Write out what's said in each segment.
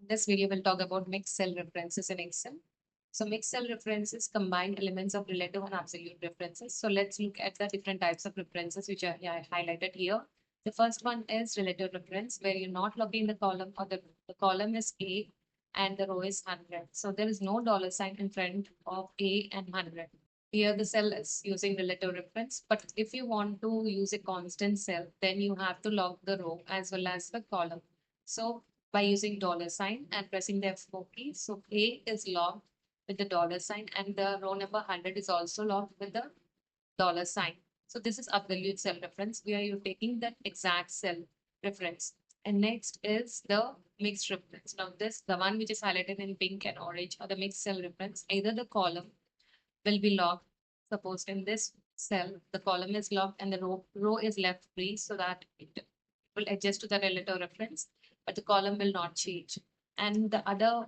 This video will talk about mixed cell references in Excel. So mixed cell references combine elements of relative and absolute references. So let's look at the different types of references which are highlighted here. The first one is relative reference, where you're not logging the column or the column is A and the row is 100. So there is no dollar sign in front of A and 100. Here the cell is using relative reference, but if you want to use a constant cell, then you have to log the row as well as the column. So by using dollar sign and pressing the F4 key, so A is logged with the dollar sign and the row number 100 is also logged with the dollar sign. So this is absolute cell reference where you're taking that exact cell reference. And next is the mixed reference. Now this, the one which is highlighted in pink and orange, or the mixed cell reference. Either the column will be locked. Suppose in this cell, the column is locked and the row is left free so that it will adjust to the relative reference, but the column will not change. And the other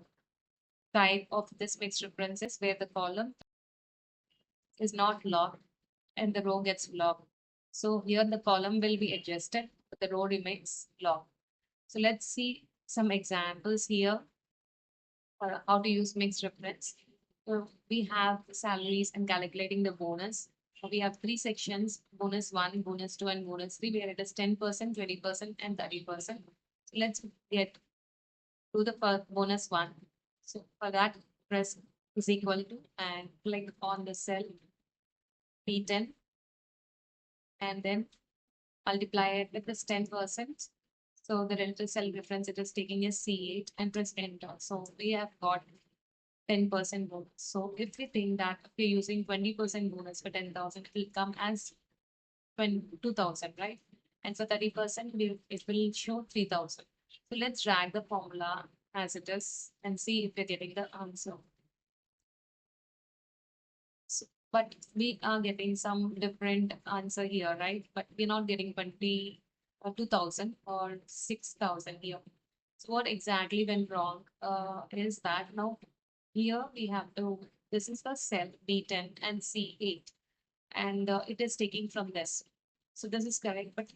type of this mixed reference is where the column is not locked and the row gets locked. So here the column will be adjusted, but the row remains locked. So let's see some examples here for how to use mixed reference. So we have salaries and calculating the bonus. So we have three sections: bonus one, bonus two, and bonus three, where it is 10%, 20%, and 30%. So let's get to the first bonus one. So for that, press is equal to and click on the cell P10 and then multiply it with this 10%. So the relative cell reference it is taking is C8 and press enter. So we have got 10% bonus. So if we think that if we're using 20% bonus for 10,000, it will come as 2,000, right? And for 30%, it will show 3,000. So let's drag the formula as it is and see if we're getting the answer. So, but we are getting some different answer here, right? But we're not getting 20 or 2,000 or 6,000 here. So what exactly went wrong is that now here we have to, this is the cell B10 and C8 and it is taking from this. So this is correct, but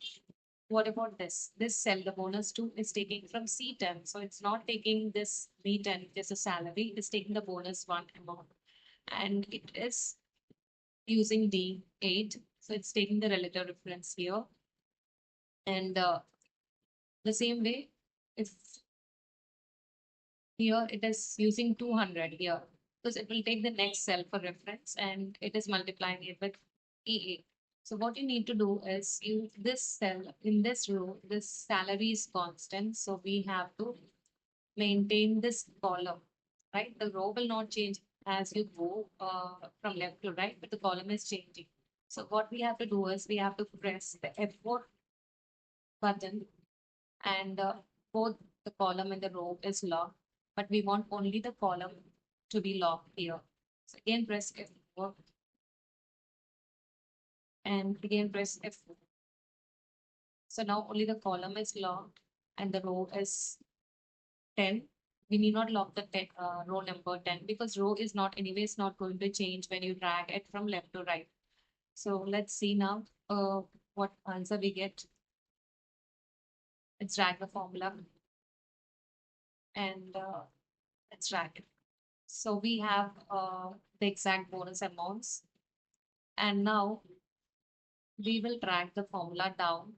what about this? This cell, the bonus 2 is taking from C10. So it's not taking this B10, just a salary, it's taking the bonus 1 amount. And it is using D8. So it's taking the relative reference here. And the same way, if here it is using 200 here, because it will take the next cell for reference and it is multiplying it with E8. So what you need to do is you this cell in this row, this salary is constant. So we have to maintain this column, right? The row will not change as you go from left to right, but the column is changing. So what we have to do is we have to press the F4 button and both the column and the row is locked, but we want only the column to be locked here. So again press F4 and again press F4. So now only the column is locked and the row is 10. We need not lock the row number 10 because row is not anyways not going to change when you drag it from left to right. So let's see now what answer we get. Let's drag the formula and let's drag it. So we have the exact bonus amounts. And now we will drag the formula down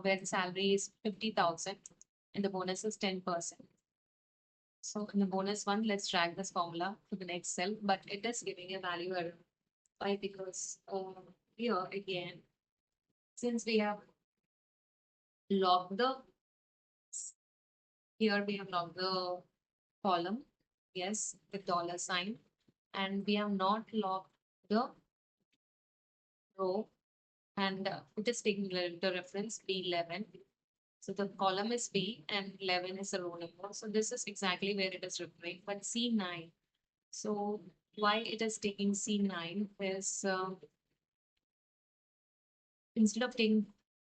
where the salary is 50,000 and the bonus is 10%. So in the bonus one, let's drag this formula to the next cell, but it is giving a value error. Why? Because here again, since we have logged the, here we have logged the column, yes, with dollar sign, and we have not logged the row, and it is taking the reference B11. So the column is B and 11 is the row number. So this is exactly where it is referring, but C9. So why it is taking C9 is instead of taking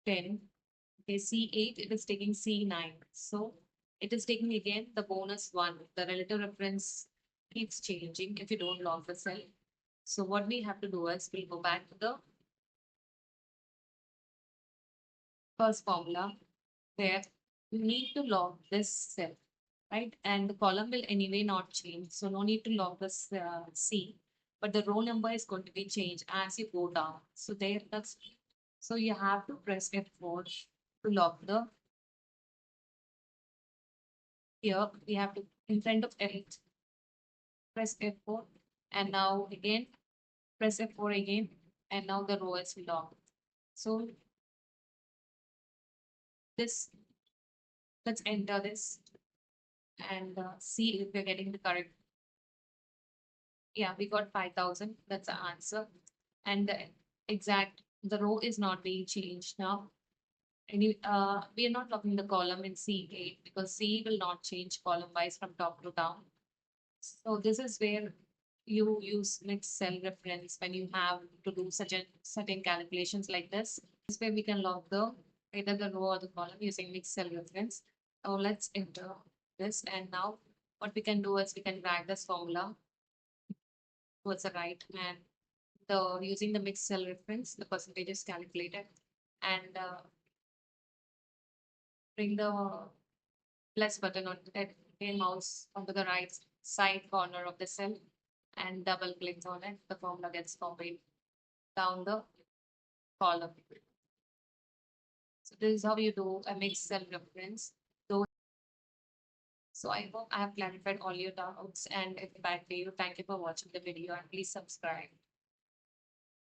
10, okay, C8, it is taking C9. So it is taking again the bonus 1. The relative reference keeps changing if you don't log the cell. So what we have to do is we'll go back to the first formula where you need to log this cell. right? And the column will anyway not change. So no need to log this C, but the row number is going to be changed as you go down. So there, so you have to press F4 to log the, here we have to, in front of F, press F4, and now again, press F4 again, and now the row is logged. So this, let's enter this and see if we're getting the correct. Yeah, we got 5,000. That's the answer. And the row is not being changed now. And we are not logging the column in C8 because C will not change column wise from top to down. So this is where you use mixed cell reference when you have to do such a certain calculations like this. This way we can log the either the row or the column using mixed cell reference. So let's enter this, and now what we can do is we can drag this formula towards the right, and the using the mixed cell reference, the percentage is calculated, and bring the plus button on a mouse onto the right side corner of the cell and double click on it. The formula gets copied down the column. So this is how you do a mixed cell reference. So I hope I have clarified all your doubts, and if back to you, thank you for watching the video and please subscribe.